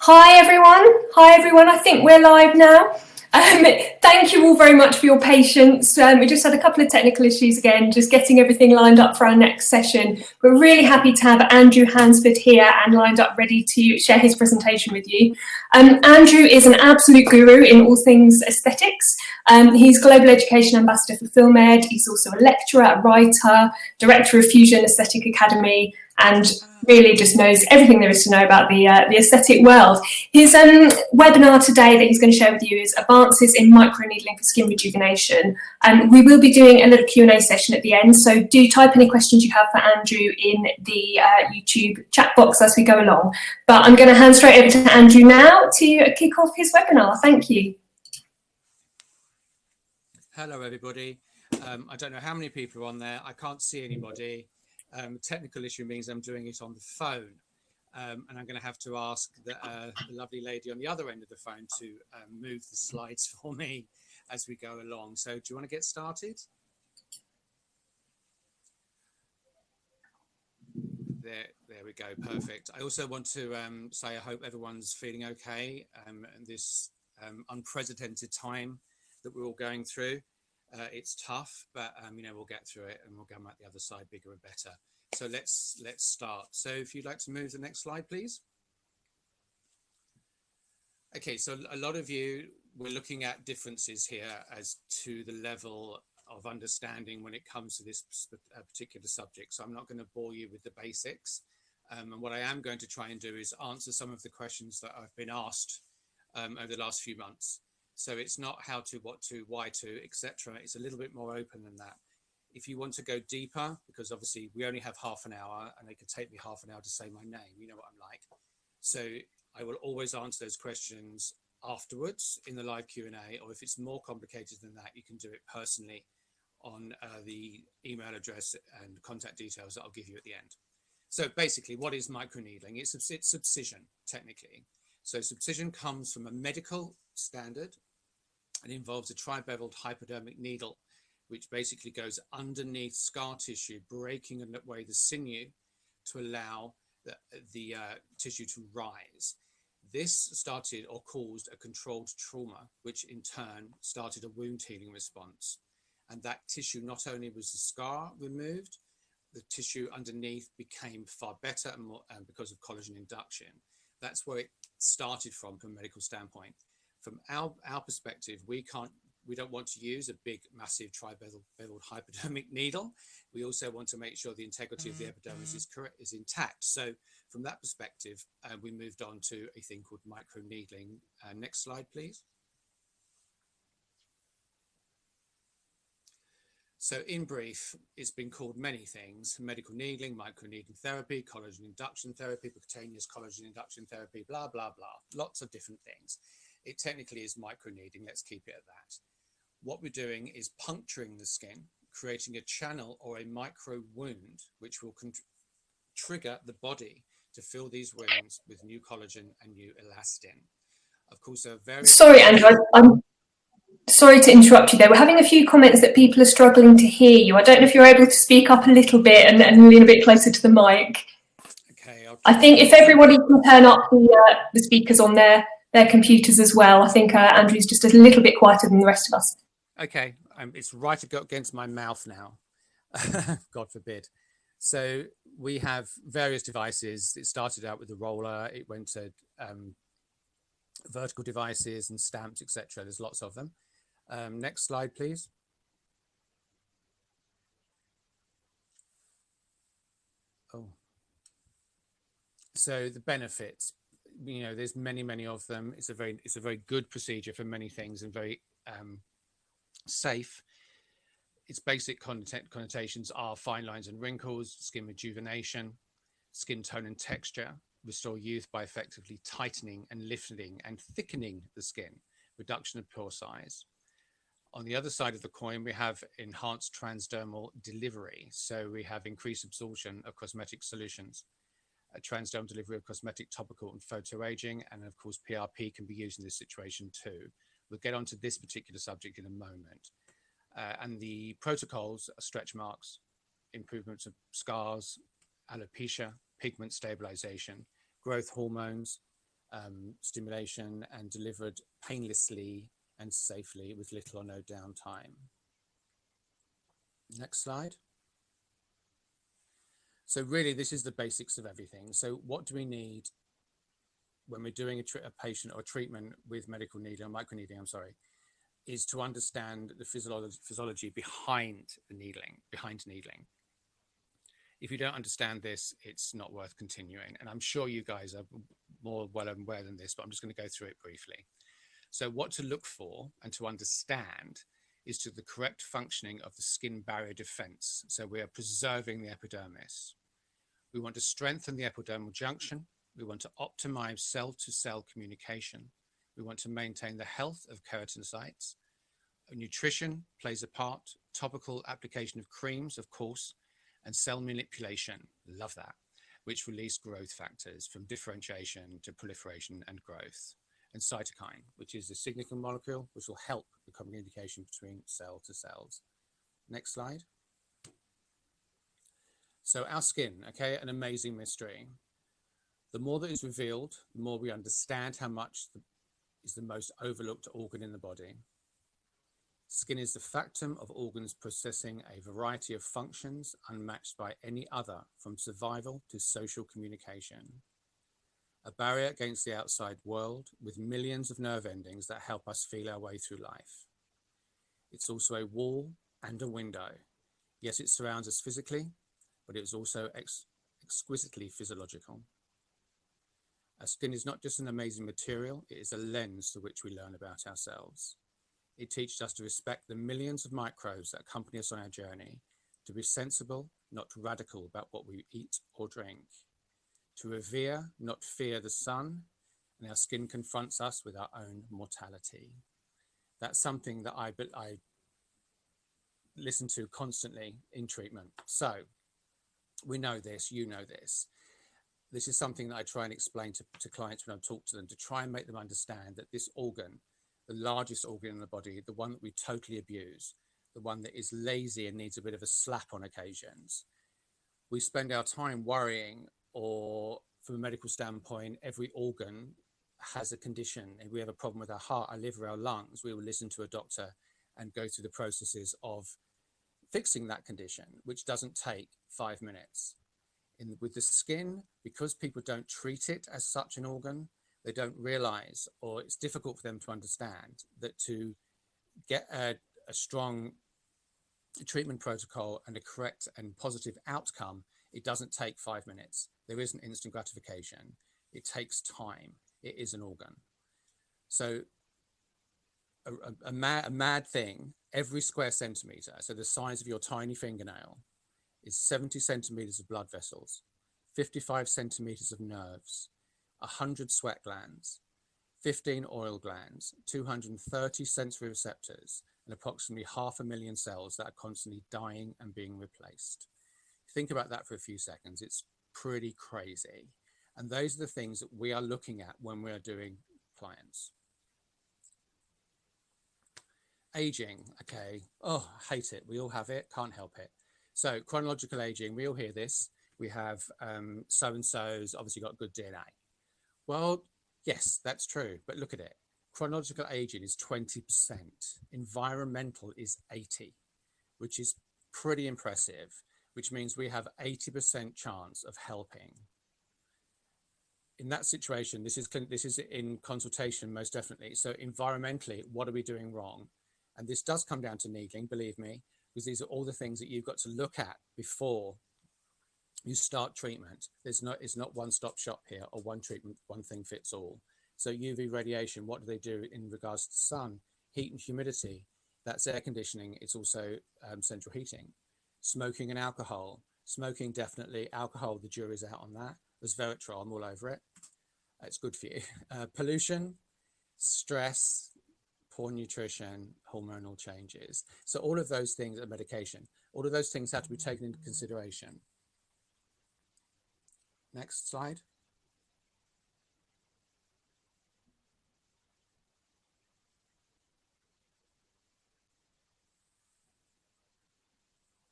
Hi everyone. Hi everyone. I think we're live now. Thank you all very much for your patience. We just had a couple of technical issues again, just getting everything lined up for our next session. We're really happy to have Andrew Hansford here and lined up ready to share his presentation with you. Andrew is an absolute guru in all things aesthetics. He's Global Education Ambassador for FilmEd. He's also a lecturer, a writer, director of Fusion Aesthetic Academy, and really just knows everything there is to know about the aesthetic world. His webinar today that he's going to share with you is Advances in Microneedling for Skin Rejuvenation. We will be doing a little Q&A session at the end, so do type any questions you have for Andrew in the YouTube chat box as we go along. But I'm going to hand straight over to Andrew now to kick off his webinar. Thank you. Hello, everybody. I don't know how many people are on there. I can't see anybody. Technical issue means I'm doing it on the phone, and I'm going to have to ask the lovely lady on the other end of the phone to move the slides for me as we go along. So do you want to get started? There we go. Perfect. I also want to say I hope everyone's feeling okay in this unprecedented time that we're all going through. It's tough, but we'll get through it and we'll come out the other side bigger and better. So let's start. So if you'd like to move to the next slide, please. Okay, so a lot of you, we're looking at differences here as to the level of understanding when it comes to this particular subject. So I'm not going to bore you with the basics. And what I am going to try and do is answer some of the questions that I've been asked over the last few months. So it's not how to, what to, why to, etc. It's a little bit more open than that. If you want to go deeper, because obviously we only have half an hour and it could take me half an hour to say my name, you know what I'm like. So I will always answer those questions afterwards in the live Q&A, or if it's more complicated than that, you can do it personally on the email address and contact details that I'll give you at the end. So basically, what is microneedling? It's subcision, technically. So subcision comes from a medical standard and involves a tri-beveled hypodermic needle, which basically goes underneath scar tissue, breaking away the sinew to allow the tissue to rise. This started or caused a controlled trauma, which in turn started a wound healing response. And that tissue, not only was the scar removed, the tissue underneath became far better and more because of collagen induction. That's where it started from a medical standpoint. From our perspective, we don't want to use a big, massive tri-beveled hypodermic needle. We also want to make sure the integrity of the epidermis is intact. So from that perspective, we moved on to a thing called microneedling. Next slide, please. So in brief, it's been called many things: medical needling, microneedling therapy, collagen induction therapy, percutaneous collagen induction therapy, blah, blah, blah. Lots of different things. It technically is microneedling. Let's keep it at that. What we're doing is puncturing the skin, creating a channel or a micro wound, which will trigger the body to fill these wounds with new collagen and new elastin. Of course, there are various... Sorry, Andrew, I'm sorry to interrupt you there. We're having a few comments that people are struggling to hear you. I don't know if you're able to speak up a little bit and lean a bit closer to the mic. Okay. I think if everybody can turn up the speakers on their computers as well, I think Andrew's just a little bit quieter than the rest of us. Okay, it's right against my mouth now, God forbid. So we have various devices. It started out with a roller, it went to vertical devices and stamps, etc. There's lots of them. Next slide, please. Oh. So the benefits, there's many of them. It's a very good procedure for many things and very safe. Its basic connotations are fine lines and wrinkles, skin rejuvenation, skin tone and texture, restore youth by effectively tightening and lifting and thickening the skin, reduction of pore size. On the other side of the coin, we have enhanced transdermal delivery. So we have increased absorption of cosmetic solutions, a transdermal delivery of cosmetic, topical and photoaging, and of course PRP can be used in this situation too. We'll get onto this particular subject in a moment. And the protocols are stretch marks, improvements of scars, alopecia, pigment stabilization, growth hormones, stimulation and delivered painlessly and safely with little or no downtime. Next slide. So really, this is the basics of everything. So what do we need when we're doing a patient or treatment with medical needling, or microneedling, I'm sorry, is to understand the physiology behind the needling, behind needling. If you don't understand this, it's not worth continuing. And I'm sure you guys are more well aware than this, but I'm just going to go through it briefly. So what to look for and to understand is to the correct functioning of the skin barrier defense. So we are preserving the epidermis. We want to strengthen the epidermal junction. We want to optimize cell-to-cell communication. We want to maintain the health of keratinocytes. Nutrition plays a part, topical application of creams, of course, and cell manipulation, love that, which release growth factors from differentiation to proliferation and growth. And cytokine, which is a signaling molecule, which will help the communication between cell to cells. Next slide. So our skin, okay, an amazing mystery. The more that is revealed, the more we understand how much is the most overlooked organ in the body. Skin is the factum of organs processing a variety of functions unmatched by any other, from survival to social communication. A barrier against the outside world with millions of nerve endings that help us feel our way through life. It's also a wall and a window. Yes, it surrounds us physically, but it is also exquisitely physiological. Our skin is not just an amazing material, it is a lens through which we learn about ourselves. It teaches us to respect the millions of microbes that accompany us on our journey, to be sensible, not radical about what we eat or drink, to revere, not fear the sun, and our skin confronts us with our own mortality. That's something that I listen to constantly in treatment. So we know this, you know this. This is something that I try and explain to clients when I talk to them, to try and make them understand that this organ, the largest organ in the body, the one that we totally abuse, the one that is lazy and needs a bit of a slap on occasions. We spend our time worrying, or from a medical standpoint, every organ has a condition. If we have a problem with our heart, our liver, our lungs, we will listen to a doctor and go through the processes of fixing that condition, which doesn't take 5 minutes. With the skin, because people don't treat it as such an organ, they don't realize, or it's difficult for them to understand, that to get a strong treatment protocol and a correct and positive outcome, it doesn't take 5 minutes. There isn't instant gratification. It takes time. It is an organ. So a mad thing, every square centimeter, so the size of your tiny fingernail, is 70 centimeters of blood vessels, 55 centimeters of nerves, 100 sweat glands, 15 oil glands, 230 sensory receptors, and approximately 500,000 cells that are constantly dying and being replaced. Think about that for a few seconds. It's pretty crazy. And those are the things that we are looking at when we are doing clients. Aging, okay. Oh, I hate it. We all have it, can't help it. So chronological aging, we all hear this. We have so-and-so's obviously got good DNA. Well, yes, that's true, but look at it. Chronological aging is 20%. Environmental is 80, which is pretty impressive, which means we have 80% chance of helping. In that situation, this is in consultation, most definitely. So environmentally, what are we doing wrong? And this does come down to needling, believe me, because these are all the things that you've got to look at before you start treatment. It's not one-stop shop here, or one treatment, one thing fits all. So UV radiation, what do they do in regards to sun, heat and humidity? That's air conditioning. It's also central heating. Smoking and alcohol. Smoking, definitely. Alcohol, the jury's out on that. Resveratrol, I'm all over it. It's good for you. Pollution, stress, poor nutrition, hormonal changes. So all of those things are medication. All of those things have to be taken into consideration. Next slide.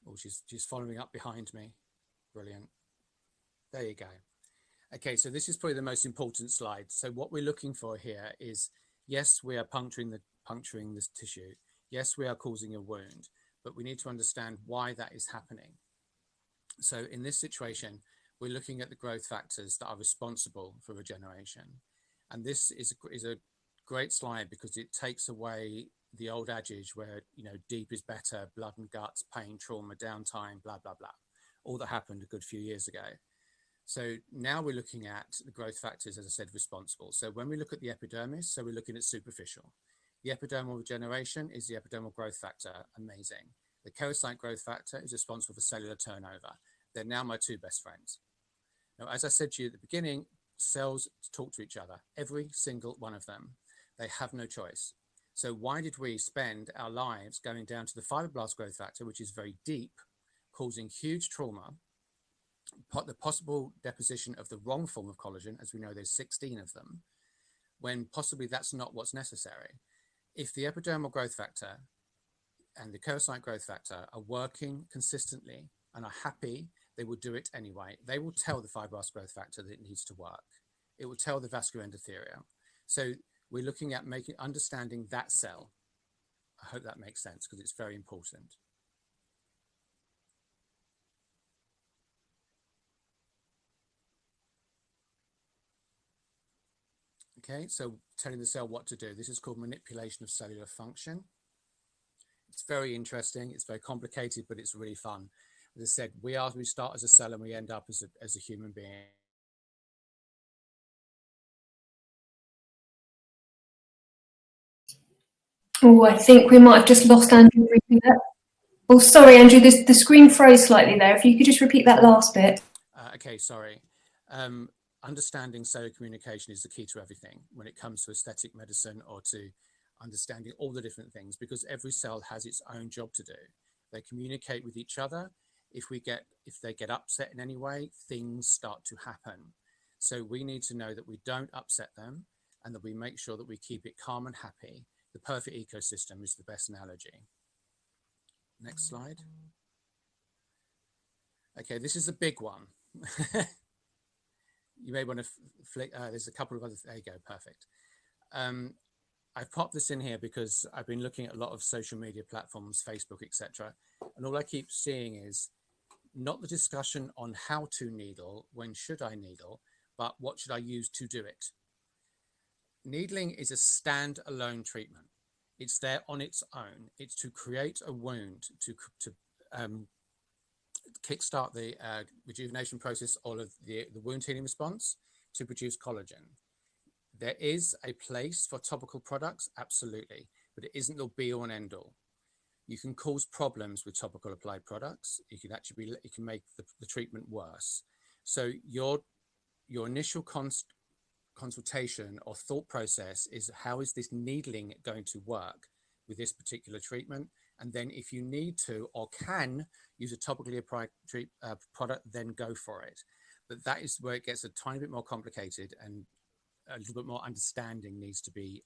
Oh, she's following up behind me. Brilliant. There you go. Okay, so this is probably the most important slide. So what we're looking for here is, yes, we are puncturing this tissue. Yes, we are causing a wound, but we need to understand why that is happening. So in this situation, we're looking at the growth factors that are responsible for regeneration. And this is a great slide because it takes away the old adage where, you know, deep is better, blood and guts, pain, trauma, downtime, blah, blah, blah. All that happened a good few years ago. So now we're looking at the growth factors, as I said, responsible. So when we look at the epidermis, so we're looking at superficial. The epidermal regeneration is the epidermal growth factor, amazing. The keratinocyte growth factor is responsible for cellular turnover. They're now my two best friends. Now, as I said to you at the beginning, cells talk to each other, every single one of them. They have no choice. So why did we spend our lives going down to the fibroblast growth factor, which is very deep, causing huge trauma, the possible deposition of the wrong form of collagen, as we know there's 16 of them, when possibly that's not what's necessary. If the epidermal growth factor and the keratinocyte growth factor are working consistently and are happy, they will do it anyway. They will tell the fibroblast growth factor that it needs to work. It will tell the vascular endothelium. So we're looking at understanding that cell. I hope that makes sense because it's very important. Okay, so telling the cell what to do. This is called manipulation of cellular function. It's very interesting. It's very complicated, but it's really fun. As I said, we start as a cell and we end up as a human being. Oh, I think we might have just lost Andrew. Oh, sorry, Andrew, the screen froze slightly there. If you could just repeat that last bit. Okay, sorry. Understanding cellular communication is the key to everything when it comes to aesthetic medicine or to understanding all the different things, because every cell has its own job to do. They communicate with each other. If they get upset in any way, things start to happen. So we need to know that we don't upset them and that we make sure that we keep it calm and happy. The perfect ecosystem is the best analogy. Next slide. Okay, this is a big one. You may want to flick, there's a couple of other, there you go, perfect. I've popped this in here because I've been looking at a lot of social media platforms, Facebook, etc. And all I keep seeing is not the discussion on how to needle, when should I needle, but what should I use to do it. Needling is a standalone treatment. It's there on its own. It's to create a wound, to kickstart the rejuvenation process, all of the wound healing response, to produce collagen. There is a place for topical products, absolutely, but it isn't the be all and end all. You can cause problems with topical applied products. It can make the treatment worse. So your initial consultation or thought process is, how is this needling going to work with this particular treatment? And then if you need to or can use a topically applied product, then go for it. But that is where it gets a tiny bit more complicated, and a little bit more understanding needs to be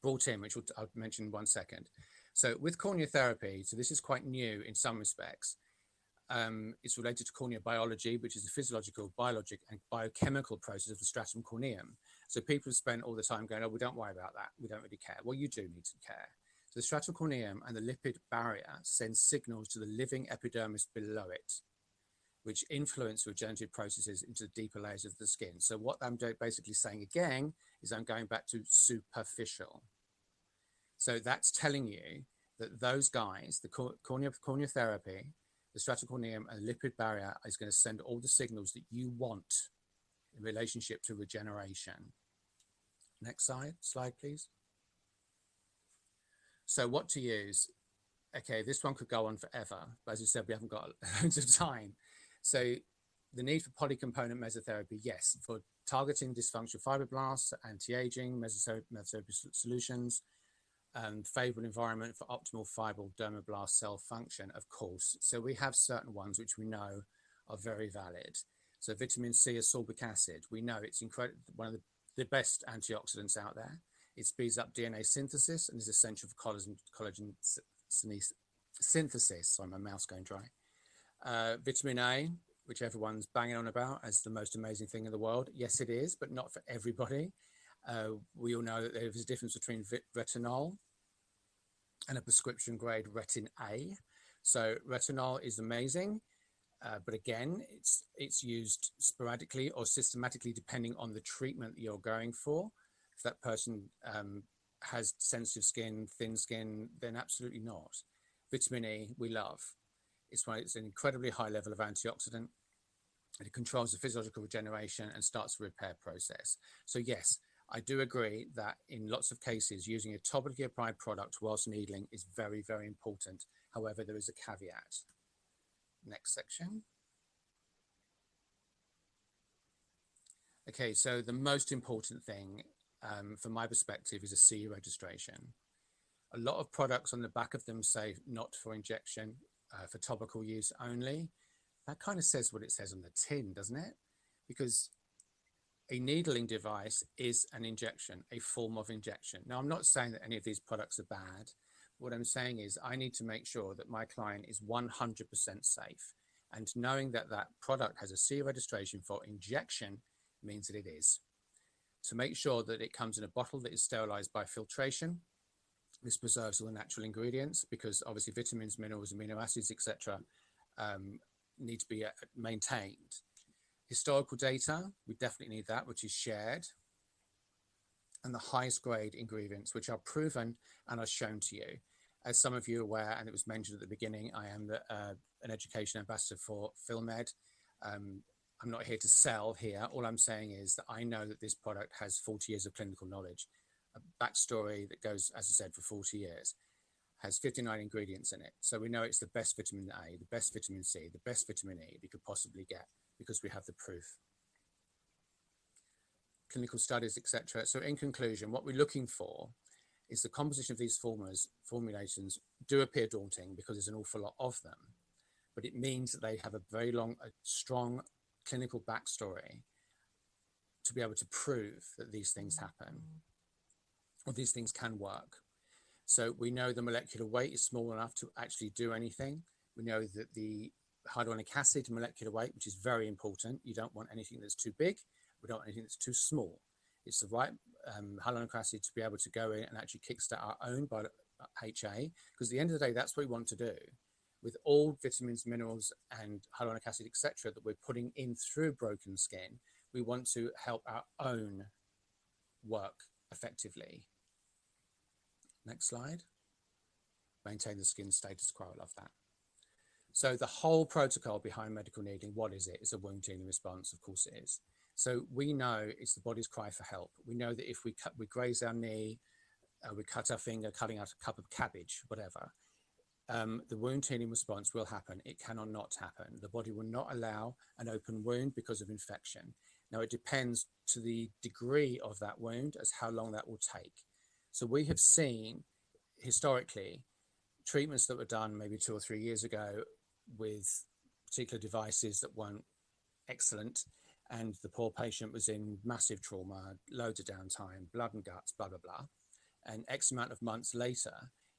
brought in, which I'll mention in 1 second. So with cornea therapy, so this is quite new in some respects. It's related to cornea biology, which is the physiological, biologic, and biochemical process of the stratum corneum. So people spend all the time going, oh, we don't worry about that. We don't really care. Well, you do need to care. So the stratum corneum and the lipid barrier send signals to the living epidermis below it, which influence regenerative processes into the deeper layers of the skin. So what I'm basically saying again is I'm going back to superficial. So that's telling you that those guys, the cornea therapy, the stratum corneum and the lipid barrier, is going to send all the signals that you want in relationship to regeneration. Next slide, please. So what to use? Okay, this one could go on forever, but as you said, we haven't got loads of time. So the need for polycomponent mesotherapy, yes, for targeting dysfunctional fibroblasts, anti-aging, mesotherapy solutions, favorable environment for optimal fibril dermoblast cell function, of course. So we have certain ones which we know are very valid. So vitamin C, ascorbic acid, we know it's one of the best antioxidants out there. It speeds up DNA synthesis and is essential for collagen synthesis. Sorry, my mouth's going dry. Vitamin A, which everyone's banging on about as the most amazing thing in the world. Yes, it is, but not for everybody. We all know that there is a difference between retinol and a prescription grade retin A. So retinol is amazing, but again, it's used sporadically or systematically depending on the treatment that you're going for. If that person has sensitive skin, thin skin, then absolutely not. Vitamin E, we love. It's an incredibly high level of antioxidant. It controls the physiological regeneration and starts the repair process. So yes, I do agree that in lots of cases, using a topically applied product whilst needling is very, very important. However, there is a caveat. Next section. Okay, so the most important thing from my perspective is a CE registration. A lot of products on the back of them say not for injection, for topical use only. That kind of says what it says on the tin, doesn't it? Because a needling device is an injection, a form of injection. Now, I'm not saying that any of these products are bad. What I'm saying is I need to make sure that my client is 100% safe. And knowing that that product has a CE registration for injection means that it is. To make sure that it comes in a bottle that is sterilized by filtration. This preserves all the natural ingredients because obviously vitamins, minerals, amino acids, etc. Need to be maintained. Historical data, we definitely need that, which is shared. And the highest grade ingredients, which are proven and are shown to you. As some of you are aware, and it was mentioned at the beginning, I am an education ambassador for PhilMed. I'm not here to sell here. All I'm saying is that I know that this product has 40 years of clinical knowledge, a backstory that goes, as I said, for 40 years, has 59 ingredients in it. So we know it's the best vitamin A, the best vitamin C, the best vitamin E we could possibly get because we have the proof. Clinical studies, etc. So in conclusion, what we're looking for is the composition of these formulations do appear daunting because there's an awful lot of them, but it means that they have a very strong clinical backstory to be able to prove that these things happen or these things can work. So we know the molecular weight is small enough to actually do anything. We know that the hyaluronic acid molecular weight, which is very important. You don't want anything that's too big. We don't want anything that's too small. It's the right hyaluronic acid to be able to go in and actually kickstart our own HA, because at the end of the day, that's what we want to do. With all vitamins, minerals, and hyaluronic acid, etc., that we're putting in through broken skin, we want to help our own work effectively. Next slide. Maintain the skin status quo. I love that. So the whole protocol behind medical needling, what is it? It's a wound healing response. Of course it is. So we know it's the body's cry for help. We know that if we graze our knee, we cut our finger, cutting out a cup of cabbage, whatever, the wound healing response will happen. It cannot not happen. The body will not allow an open wound because of infection. Now, it depends to the degree of that wound as how long that will take. So we have seen historically treatments that were done maybe 2 or 3 years ago with particular devices that weren't excellent, and the poor patient was in massive trauma, loads of downtime, blood and guts, blah, blah, blah. And X amount of months later,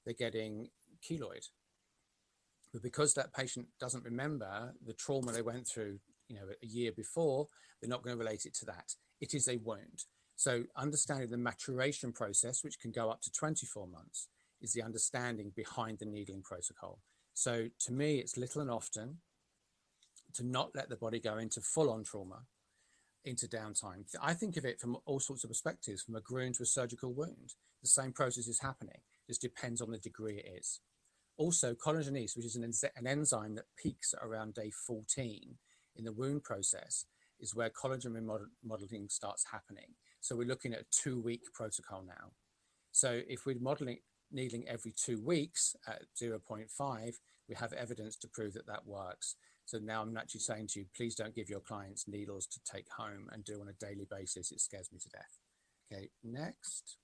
they're getting keloid. But because that patient doesn't remember the trauma they went through, a year before, they're not going to relate it to that. It is a wound. So understanding the maturation process, which can go up to 24 months, is the understanding behind the needling protocol. So to me, it's little and often to not let the body go into full-on trauma, into downtime. I think of it from all sorts of perspectives, from a groin to a surgical wound. The same process is happening. Just depends on the degree it is. Also, collagenase, which is an enzyme that peaks at around day 14 in the wound process, is where collagen remodeling starts happening. So we're looking at a 2-week protocol now. So if we're needling every 2 weeks at 0.5, we have evidence to prove that that works. So now I'm actually saying to you, please don't give your clients needles to take home and do on a daily basis. It scares me to death. Okay, next.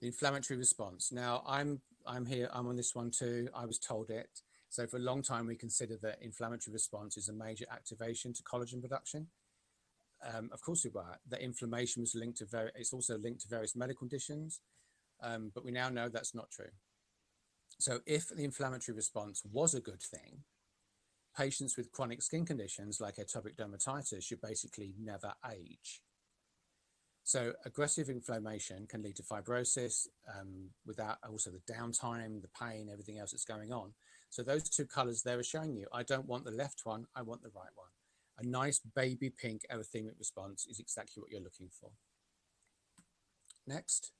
The inflammatory response. Now I'm here, I'm on this one too. I was told it. So for a long time, we considered that inflammatory response is a major activation to collagen production. Of course we were. That inflammation was linked to it's also linked to various medical conditions, but we now know that's not true. So if the inflammatory response was a good thing, patients with chronic skin conditions like atopic dermatitis should basically never age. So aggressive inflammation can lead to fibrosis without also the downtime, the pain, everything else that's going on. So those two colors there are showing you, I don't want the left one, I want the right one. A nice baby pink erythemic response is exactly what you're looking for. Next.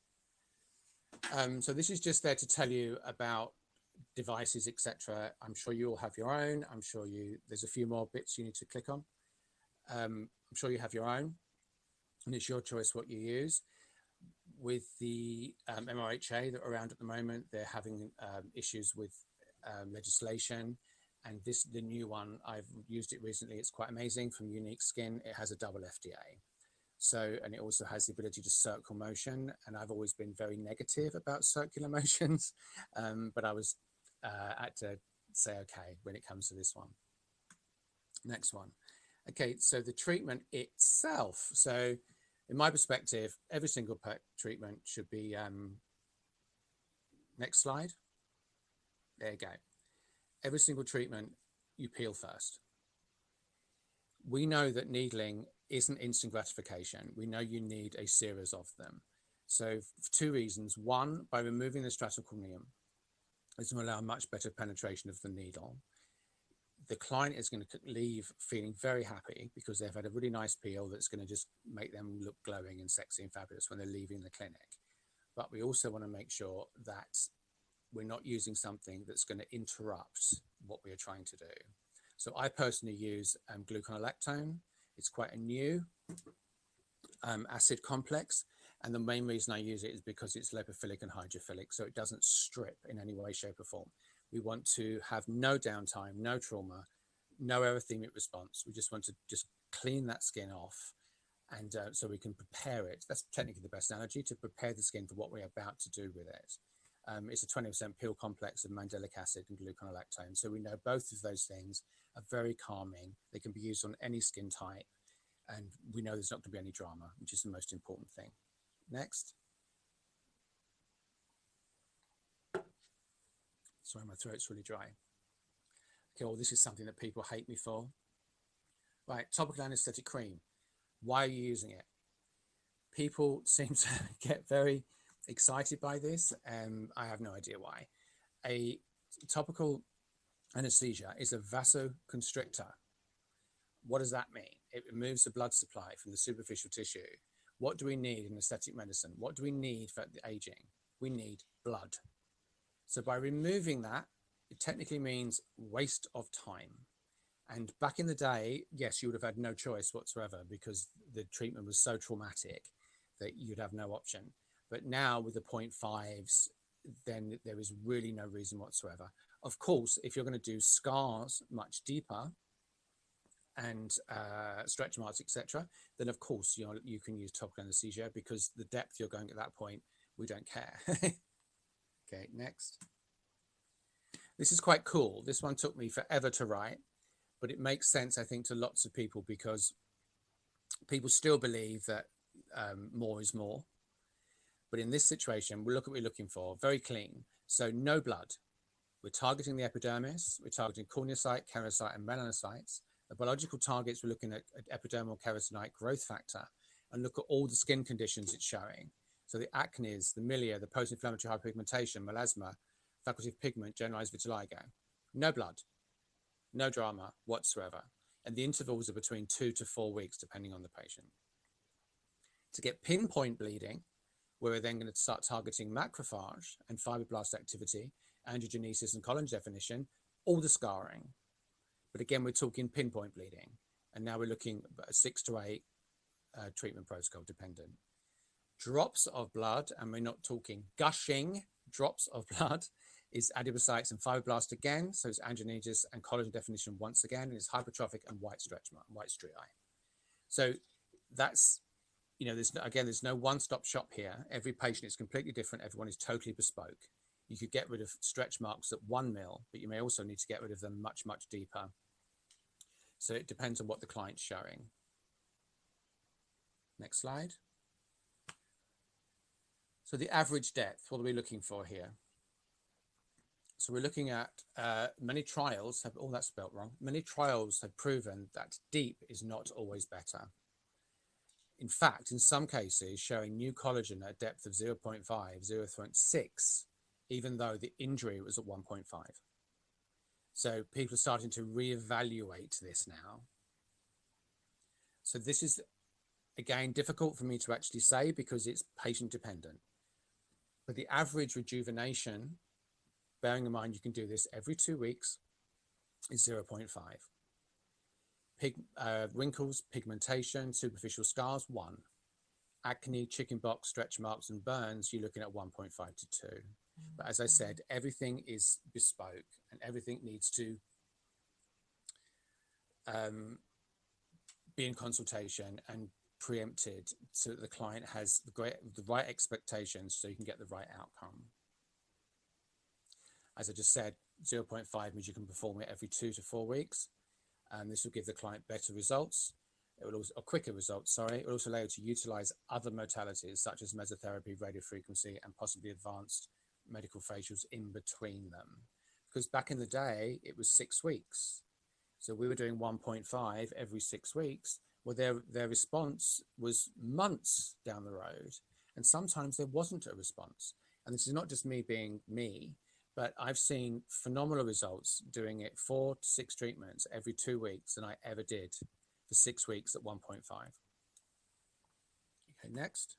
So this is just there to tell you about devices, etc. I'm sure you all have your own. I'm sure there's a few more bits you need to click on. I'm sure you have your own, and it's your choice what you use. With the MRHA that are around at the moment, they're having issues with legislation, and the new one, I've used it recently. It's quite amazing from Unique Skin. It has a double FDA. So, and it also has the ability to circle motion. And I've always been very negative about circular motions, but I was had to say, okay, when it comes to this one. Next one. Okay, so the treatment itself. So in my perspective, every single treatment should be, next slide. There you go. Every single treatment, you peel first. We know that needling isn't instant gratification. We know you need a series of them. So for two reasons. One, by removing the stratocorneum, it's going to allow much better penetration of the needle. The client is going to leave feeling very happy because they've had a really nice peel that's going to just make them look glowing and sexy and fabulous when they're leaving the clinic. But we also want to make sure that we're not using something that's going to interrupt what we are trying to do. So I personally use gluconolactone. It's quite a new acid complex. And the main reason I use it is because it's lipophilic and hydrophilic, so it doesn't strip in any way, shape or form. We want to have no downtime, no trauma, no erythemic response. We just want to just clean that skin off. And so we can prepare it. That's technically the best analogy, to prepare the skin for what we're about to do with it. It's a 20% peel complex of mandelic acid and gluconolactone. So we know both of those things are very calming. They can be used on any skin type. And we know there's not going to be any drama, which is the most important thing. Next. Sorry, my throat's really dry. Okay, well, this is something that people hate me for. Right, topical anesthetic cream. Why are you using it? People seem to get very excited by this, and I have no idea why. A topical anesthesia is a vasoconstrictor. What does that mean? It removes the blood supply from the superficial tissue. What do we need in aesthetic medicine? What do we need for the aging? We need blood. So by removing that, it technically means waste of time. And back in the day, yes, you would have had no choice whatsoever because the treatment was so traumatic that you'd have no option. But now with the 0.5s, then there is really no reason whatsoever. Of course, if you're going to do scars much deeper and stretch marks, etc., then of course you can use topical anesthesia because the depth you're going at that point, we don't care. Okay, next. This is quite cool. This one took me forever to write, but it makes sense, I think, to lots of people because people still believe that more is more. But in this situation, we'll look at what we're looking for. Very clean. So no blood. We're targeting the epidermis. We're targeting corneocyte, keratinocyte, and melanocytes. The biological targets, we're looking at epidermal keratinocyte growth factor and look at all the skin conditions it's showing. So the acne, the milia, the post-inflammatory hyperpigmentation, melasma, facultative pigment, generalized vitiligo. No blood, no drama whatsoever. And the intervals are between 2 to 4 weeks, depending on the patient. To get pinpoint bleeding, we're then going to start targeting macrophage and fibroblast activity, angiogenesis and collagen definition, all the scarring. But again, we're talking pinpoint bleeding. And now we're looking at 6 to 8 treatment protocol dependent. Drops of blood, and we're not talking gushing drops of blood, is adipocytes and fibroblasts again. So it's angiogenesis and collagen definition once again, and it's hypertrophic and white striae. So that's, there's no one-stop shop here. Every patient is completely different. Everyone is totally bespoke. You could get rid of stretch marks at 1 mil, but you may also need to get rid of them much, much deeper. So it depends on what the client's showing. Next slide. So the average depth, what are we looking for here? So we're looking at many trials have, oh, that's spelt wrong. Many trials have proven that deep is not always better. In fact, in some cases, showing new collagen at a depth of 0.5, 0.6, even though the injury was at 1.5. So people are starting to reevaluate this now. So this is, again, difficult for me to actually say because it's patient dependent. But the average rejuvenation, bearing in mind you can do this every 2 weeks, is 0.5. Wrinkles, pigmentation, superficial scars, 1. Acne, chickenpox, stretch marks, and burns, you're looking at 1.5 to 2. But as I said, everything is bespoke and everything needs to be in consultation and preempted so that the client has the right expectations so you can get the right outcome. As I just said, 0.5 means you can perform it every 2 to 4 weeks. And this will give the client better results. It will also, or quicker results, sorry. It will also allow you to utilize other modalities such as mesotherapy, radiofrequency, and possibly advanced medical facials in between them. Because back in the day, it was 6 weeks. So we were doing 1.5 every 6 weeks. Well, their response was months down the road. And sometimes there wasn't a response. And this is not just me being me, but I've seen phenomenal results doing it 4 to 6 treatments every 2 weeks than I ever did for 6 weeks at 1.5. Okay, next.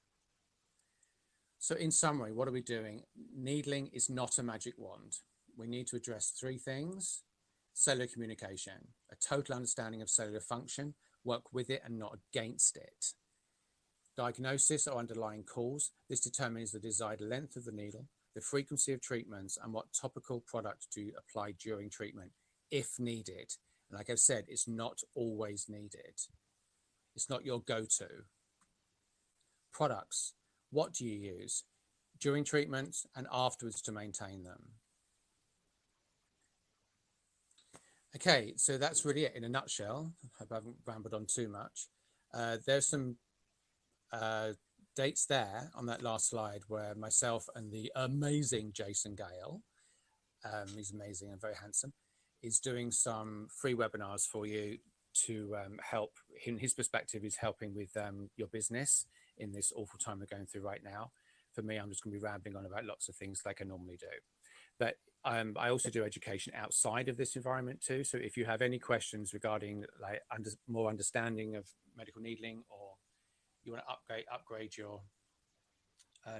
So in summary, what are we doing? Needling is not a magic wand. We need to address 3 things. Cellular communication, a total understanding of cellular function, work with it and not against it. Diagnosis or underlying cause. This determines the desired length of the needle, the frequency of treatments, and what topical product to apply during treatment, if needed. And like I've said, it's not always needed. It's not your go-to. Products, what do you use during treatment and afterwards to maintain them? Okay, so that's really it in a nutshell. I hope I haven't rambled on too much. There's some dates there on that last slide where myself and the amazing Jason Gale, he's amazing and very handsome, is doing some free webinars for you to help. In his perspective, is helping with your business in this awful time we're going through right now. For me, I'm just going to be rambling on about lots of things like I normally do. But I also do education outside of this environment too. So if you have any questions regarding like more understanding of medical needling, or you want to upgrade your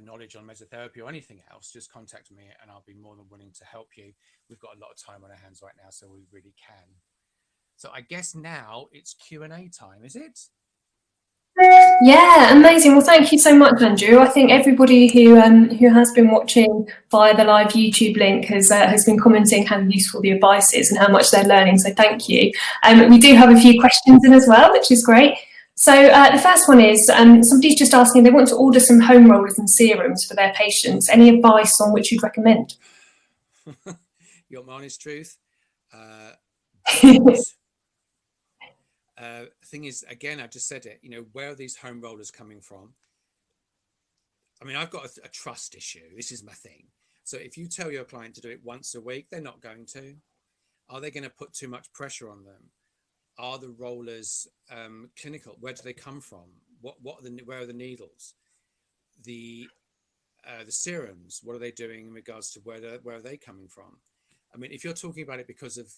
knowledge on mesotherapy or anything else, just contact me and I'll be more than willing to help you. We've got a lot of time on our hands right now, so we really can. So I guess now it's Q&A time, is it? Yeah, amazing. Well, thank you so much, Andrew. I think everybody who has been watching via the live YouTube link has been commenting how useful the advice is and how much they're learning. So thank you. We do have a few questions in as well, which is great. So the first one is somebody's just asking, they want to order some home rollers and serums for their patients. Any advice on which you'd recommend? You want my honest truth? Thing is, again, I just said it, you know, where are these home rollers coming from? I mean, I've got a trust issue. This is my thing. So if you tell your client to do it once a week, they're not going to. Are they going to put too much pressure on them? Are the rollers clinical? Where do they come from? Where are the needles? The serums, what are they doing in regards to where are they coming from? I mean, if you're talking about it because of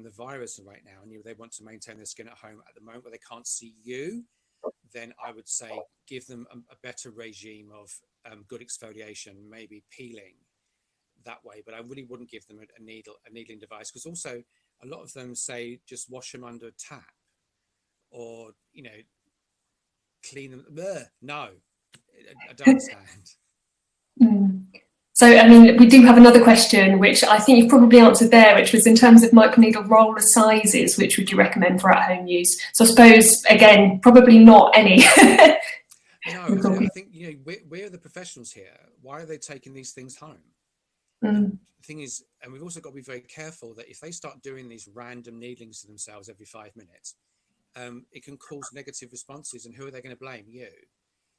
the virus right now, and they want to maintain their skin at home at the moment where they can't see you, then I would say give them a better regime of good exfoliation, maybe peeling that way. But I really wouldn't give them a needling device, because also a lot of them say just wash them under a tap, or, you know, clean them. No, I don't understand. So, I mean, we do have another question, which I think you've probably answered there, which was in terms of microneedle roller sizes, which would you recommend for at-home use? So I suppose, again, probably not any. No, I think, you know, we're the professionals here. Why are they taking these things home? The thing is, and we've also got to be very careful that if they start doing these random needlings to themselves every 5 minutes, it can cause negative responses. And who are they going to blame? You.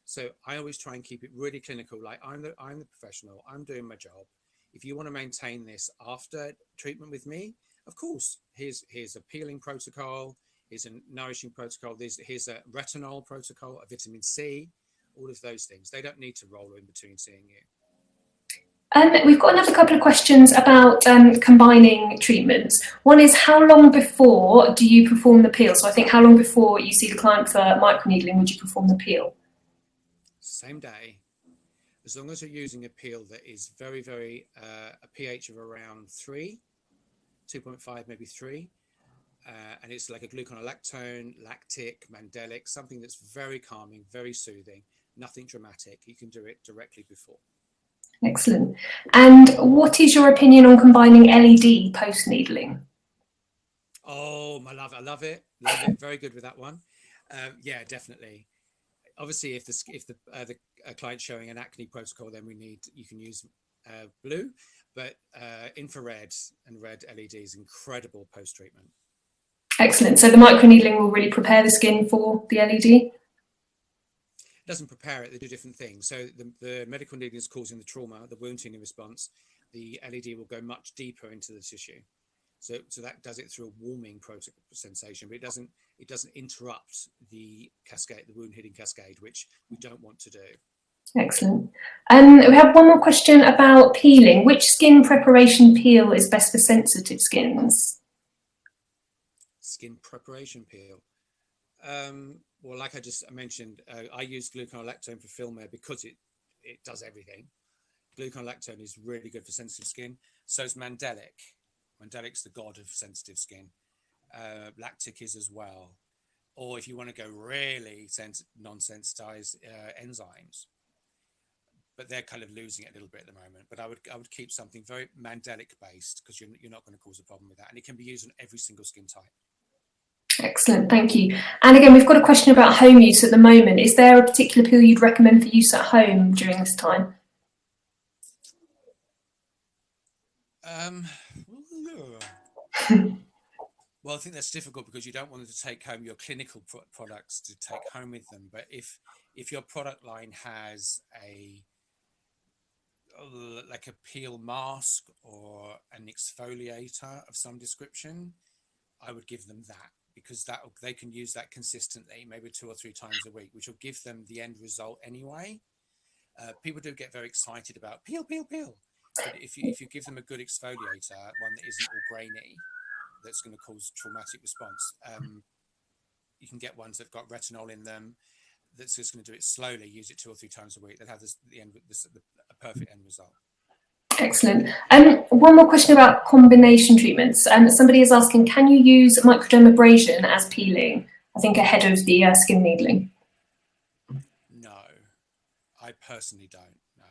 So I always try and keep it really clinical. Like I'm the professional. I'm doing my job. If you want to maintain this after treatment with me, of course, here's a peeling protocol, here's a nourishing protocol, here's a retinol protocol, a vitamin C, all of those things. They don't need to roll in between seeing you. We've got another couple of questions about combining treatments. One is, how long before do you perform the peel? So I think how long before you see the client for microneedling would you perform the peel? Same day, as long as you're using a peel that is very, very, a pH of around 3, 2.5, maybe 3. And it's like a gluconolactone, lactic, mandelic, something that's very calming, very soothing, nothing dramatic. You can do it directly before. Excellent. And what is your opinion on combining LED post-needling? Oh, my love, I love it. Love it. Very good with that one. Yeah, definitely. Obviously, if the client's showing an acne protocol, then you can use blue, but infrared and red LED is incredible post-treatment. Excellent. So the microneedling will really prepare the skin for the LED? It doesn't prepare it, they do different things. So the medical needling is causing the trauma, the wound healing response. The LED will go much deeper into the tissue. So that does it through a warming sensation, but it doesn't interrupt the cascade, the wound healing cascade, which we don't want to do. Excellent. We have one more question about peeling. Which skin preparation peel is best for sensitive skins? Skin preparation peel. Well, like I just mentioned, I use gluconolactone for film hair because it does everything. Gluconolactone is really good for sensitive skin. So is mandelic. Mandelic's the god of sensitive skin. Lactic is as well. Or if you want to go really non-sensitized, enzymes. But they're kind of losing it a little bit at the moment. But I would keep something very mandelic based because you're not going to cause a problem with that. And it can be used on every single skin type. Excellent, thank you. And again, we've got a question about home use at the moment. Is there a particular peel you'd recommend for use at home during this time? Well, I think that's difficult because you don't want them to take home your clinical products to take home with them. But if your product line has like a peel mask or an exfoliator of some description, I would give them that, because they can use that consistently, maybe 2 or 3 times a week, which will give them the end result anyway. People do get very excited about peel. But if you give them a good exfoliator, one that isn't all grainy, that's going to cause traumatic response, you can get ones that have got retinol in them, that's just going to do it slowly, use it 2 or 3 times a week. They'll have a perfect end result. Excellent. One more question about combination treatments. Somebody is asking, can you use microdermabrasion as peeling, I think ahead of the skin needling? No, I personally don't, no.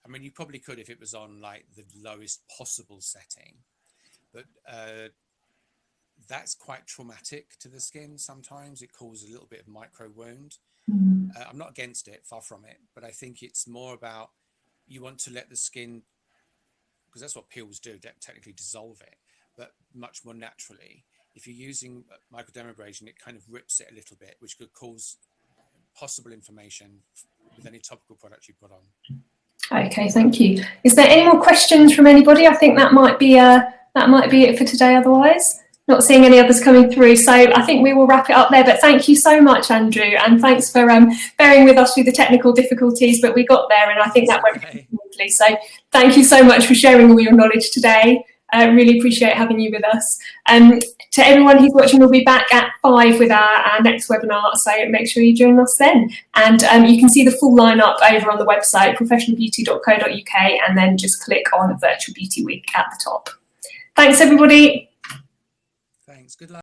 I mean, you probably could if it was on like the lowest possible setting, but that's quite traumatic to the skin sometimes. It causes a little bit of micro wound. I'm not against it, far from it, but I think it's more about you want to let the skin, because that's what peels do, technically dissolve it, but much more naturally. If you're using microdermabrasion, it kind of rips it a little bit, which could cause possible inflammation with any topical product you put on. Okay, thank you. Is there any more questions from anybody? I think that might be it for today. Otherwise, not seeing any others coming through, so I think we will wrap it up there. But thank you so much, Andrew, and thanks for bearing with us through the technical difficulties. But we got there, and I think that went really smoothly. So thank you so much for sharing all your knowledge today. Really appreciate having you with us. To everyone who's watching, we'll be back at 5 with our next webinar, so make sure you join us then. And you can see the full lineup over on the website, professionalbeauty.co.uk, and then just click on Virtual Beauty Week at the top. Thanks, everybody. Thanks. Good luck.